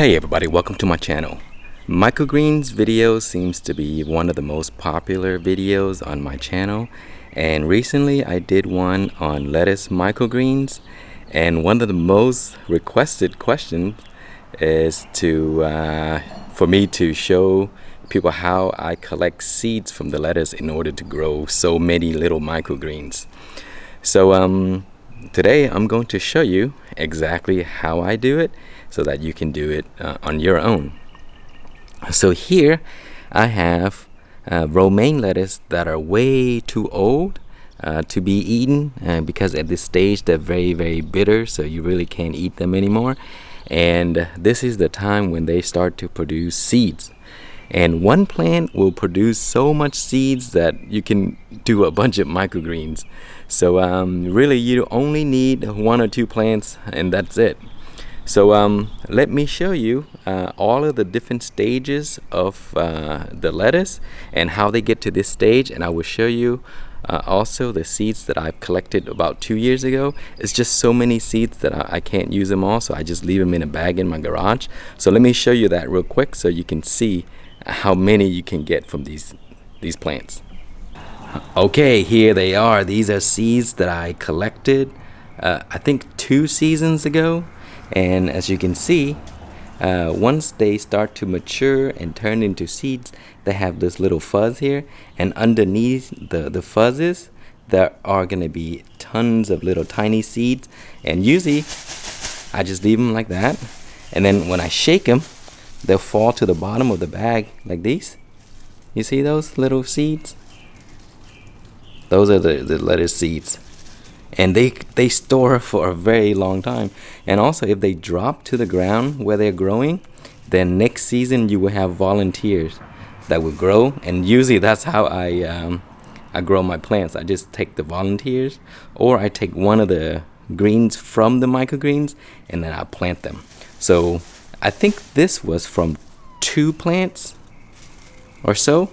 Hey everybody, welcome to my channel. Microgreens video seems to be one of the most popular videos on my channel, and recently I did one on lettuce microgreens, and one of the most requested questions is for me to show people how I collect seeds from the lettuce in order to grow so many little microgreens. So today I'm going to show you exactly how I do it so that you can do it on your own. So here I have romaine lettuce that are way too old to be eaten because at this stage they're very bitter, so you really can't eat them anymore. And this is the time when they start to produce seeds. And one plant will produce so much seeds that you can do a bunch of microgreens. So really you only need one or two plants and that's it. So let me show you all of the different stages of the lettuce and how they get to this stage, and I will show you also the seeds that I've collected about 2 years ago. It's just so many seeds that I can't use them all, so I just leave them in a bag in my garage. So let me show you that real quick so you can see how many you can get from these plants. Okay, here they are. These are seeds that I collected I think 2 seasons ago. And as you can see, once they start to mature and turn into seeds, they have this little fuzz here, and underneath the fuzzes there are going to be tons of little tiny seeds, and usually I just leave them like that, and then when I shake them they'll fall to the bottom of the bag like these. You see those little seeds? Those are the lettuce seeds. And they store for a very long time. And also if they drop to the ground where they're growing, then next season you will have volunteers that will grow. And usually that's how I grow my plants. I just take the volunteers, or I take one of the greens from the microgreens and then I plant them. So I think this was from 2 plants or so,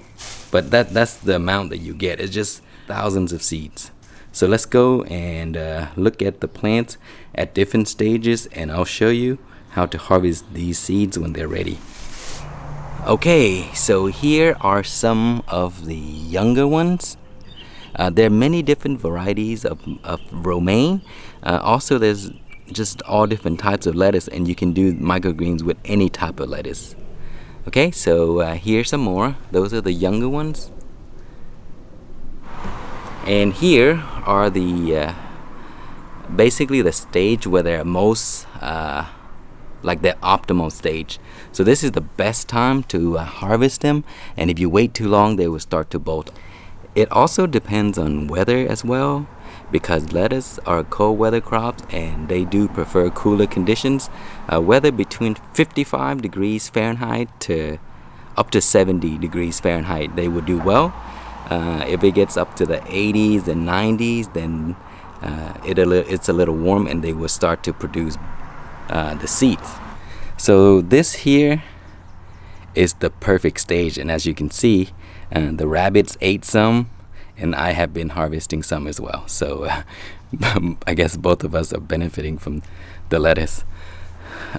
but that's the amount that you get. It's just thousands of seeds. So let's go and look at the plants at different stages, and I'll show you how to harvest these seeds when they're ready. Okay, so here are some of the younger ones. There are many different varieties of romaine. Also, there's just all different types of lettuce, and you can do microgreens with any type of lettuce. Okay, so here's some more. Those are the younger ones. And here are the basically the stage where they're most like their optimal stage. So this is the best time to harvest them, and if you wait too long they will start to bolt. It also depends on weather as well, because lettuce are cold weather crops and they do prefer cooler conditions. Weather between 55 degrees Fahrenheit to up to 70 degrees Fahrenheit they will do well. If it gets up to the 80s and 90s, then it's a little warm and they will start to produce the seeds. So this here is the perfect stage, and as you can see, the rabbits ate some and I have been harvesting some as well. So I guess both of us are benefiting from the lettuce.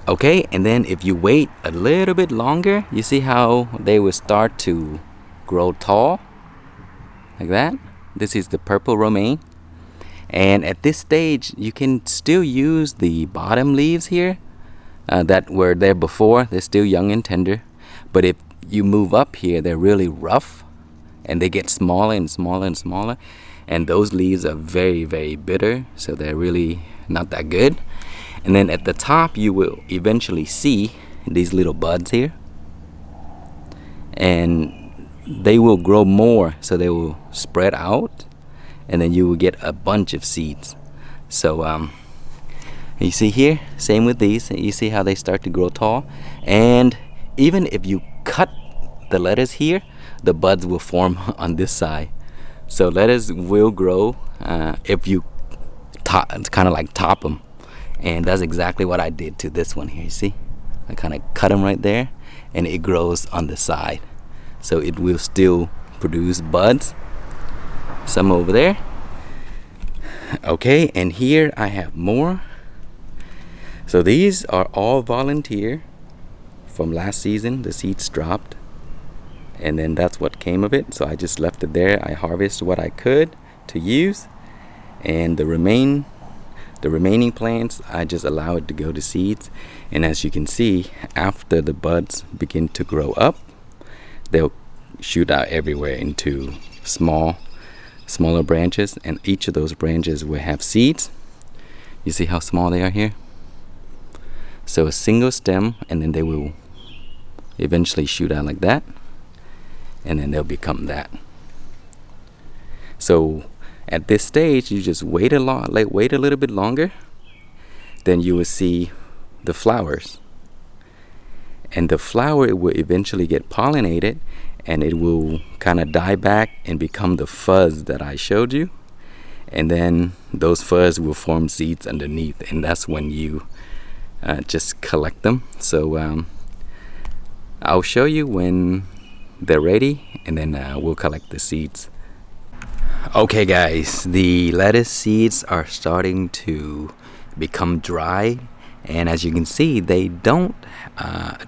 Okay, and then if you wait a little bit longer, you see how they will start to grow tall like that. This is the purple romaine, and at this stage you can still use the bottom leaves here that were there before. They're still young and tender, but if you move up here they're really rough and they get smaller and smaller and smaller, and those leaves are very bitter, so they're really not that good. And then at the top you will eventually see these little buds here, and they will grow more, so they will spread out, and then you will get a bunch of seeds. So you see here, same with these, you see how they start to grow tall, and even if you cut the lettuce here, the buds will form on this side. So lettuce will grow if you kind of like top them, and that's exactly what I did to this one here. You see, I kind of cut them right there and it grows on the side. So it will still produce buds. Some over there. Okay, and here I have more. So these are all volunteer. from last season. The seeds dropped, and then that's what came of it. So I just left it there. I harvested what I could to use, and the remaining plants I just allow it to go to seeds. And as you can see, after the buds begin to grow up, they'll shoot out everywhere into smaller branches, and each of those branches will have seeds. You see how small they are here? So a single stem, and then they will eventually shoot out like that, and then they'll become that. So at this stage, you just wait a little bit longer, then you will see the flowers. And the flower will eventually get pollinated, and it will kind of die back and become the fuzz that I showed you. And then those fuzz will form seeds underneath, and that's when you just collect them. So I'll show you when they're ready, and then we'll collect the seeds. Okay guys, the lettuce seeds are starting to become dry, and as you can see, they don't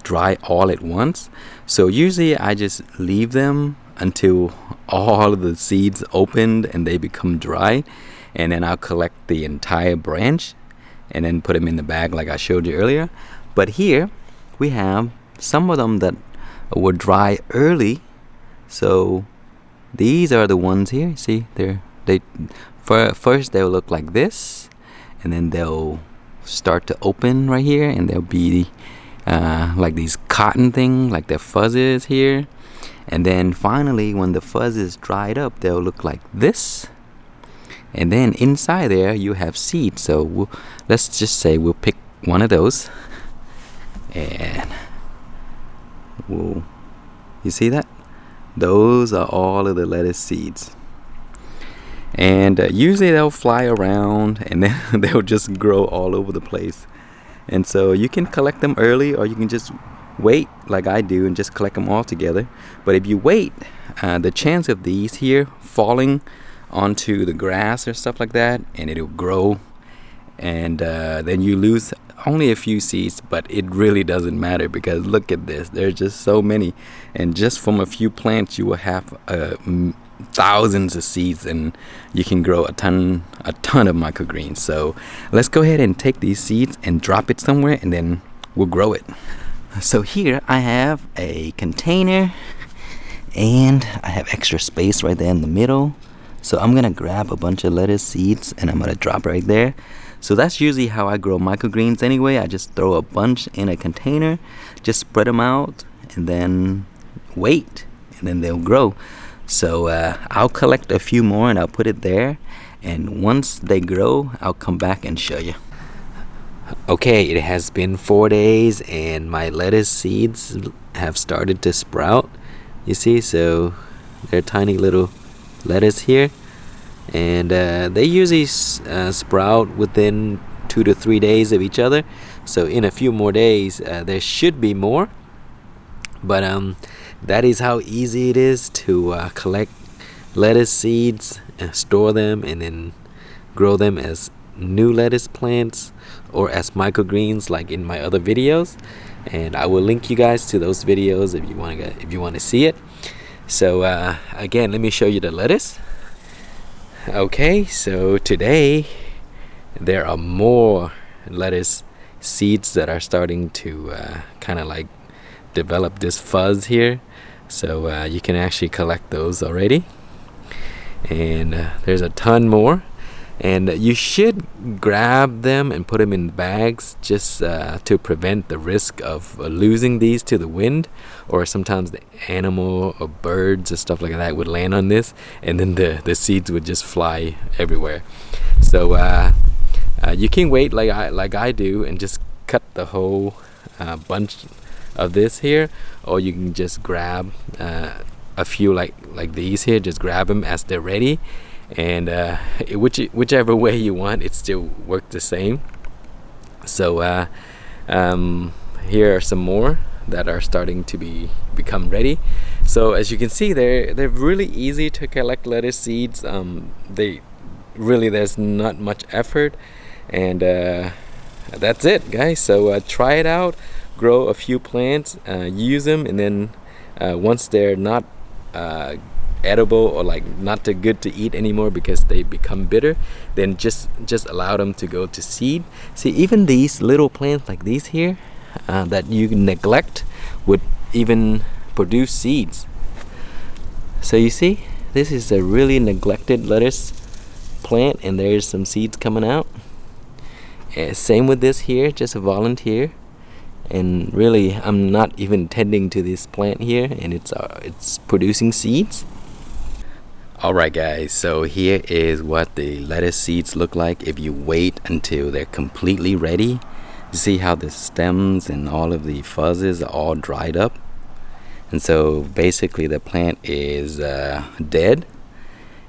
dry all at once. So usually I just leave them until all of the seeds opened and they become dry, and then I'll collect the entire branch and then put them in the bag like I showed you earlier. But here we have some of them that were dry early. So these are the ones here. See, first they'll look like this, and then they'll start to open right here, and they'll be like these cotton thing, like the fuzzes here. And then finally, when the fuzz is dried up, they'll look like this. And then inside there you have seeds. So let's just say we'll pick one of those, and you see that? Those are all of the lettuce seeds. And usually they'll fly around, and then they'll just grow all over the place. And so you can collect them early, or you can just wait like I do and just collect them all together. But if you wait, the chance of these here falling onto the grass or stuff like that, and it'll grow, and then you lose only a few seeds. But it really doesn't matter, because look at this, there's just so many, and just from a few plants you will have thousands of seeds, and you can grow a ton of microgreens. So let's go ahead and take these seeds and drop it somewhere, and then we'll grow it. So here I have a container, and I have extra space right there in the middle. So I'm gonna grab a bunch of lettuce seeds, and I'm gonna drop right there. So that's usually how I grow microgreens anyway. I just throw a bunch in a container, just spread them out, and then wait, and then they'll grow. So I'll collect a few more, and I'll put it there, and once they grow, I'll come back and show you. Okay, it has been 4 days, and my lettuce seeds have started to sprout. You see, so they're tiny little lettuce here, and they usually sprout within 2 to 3 days of each other. So in a few more days there should be more. But that is how easy it is to collect lettuce seeds, store them, and then grow them as new lettuce plants or as microgreens like in my other videos. And I will link you guys to those videos if you want to see it. So again, let me show you the lettuce. Okay, so today there are more lettuce seeds that are starting to kind of like develop this fuzz here. So you can actually collect those already, and there's a ton more. And you should grab them and put them in bags, just to prevent the risk of losing these to the wind, or sometimes the animal or birds or stuff like that would land on this, and then the seeds would just fly everywhere. So you can wait like I do and just cut the whole bunch of this here, or you can just grab a few like these here, just grab them as they're ready. And whichever way you want, it still works the same. So here are some more that are starting to become ready. So as you can see, they're really easy to collect lettuce seeds. There's not much effort, and that's it, guys. So try it out. grow a few plants, use them, and then once they're not edible or like not too good to eat anymore because they become bitter, then just allow them to go to seed. See, even these little plants like these here that you neglect would even produce seeds. So you see, this is a really neglected lettuce plant, and there's some seeds coming out. Same with this here, just a volunteer, and really I'm not even tending to this plant here, and it's producing seeds. Alright guys, so here is what the lettuce seeds look like if you wait until they're completely ready. You see how the stems and all of the fuzzes are all dried up, and so basically the plant is dead,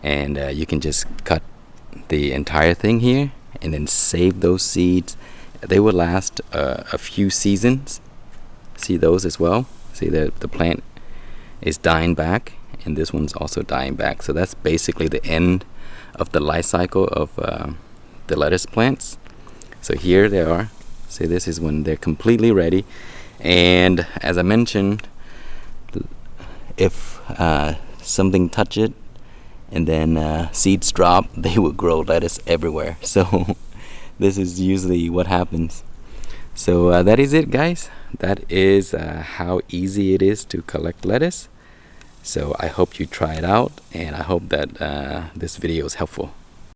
and you can just cut the entire thing here and then save those seeds. They will last a few seasons. See those as well? See the plant is dying back, and this one's also dying back. So that's basically the end of the life cycle of the lettuce plants. So here they are. See, this is when they're completely ready. And as I mentioned, if something touch it and then seeds drop, they will grow lettuce everywhere. So this is usually what happens. So that is it, guys. That is how easy it is to collect lettuce. So I hope you try it out, and I hope that this video is helpful.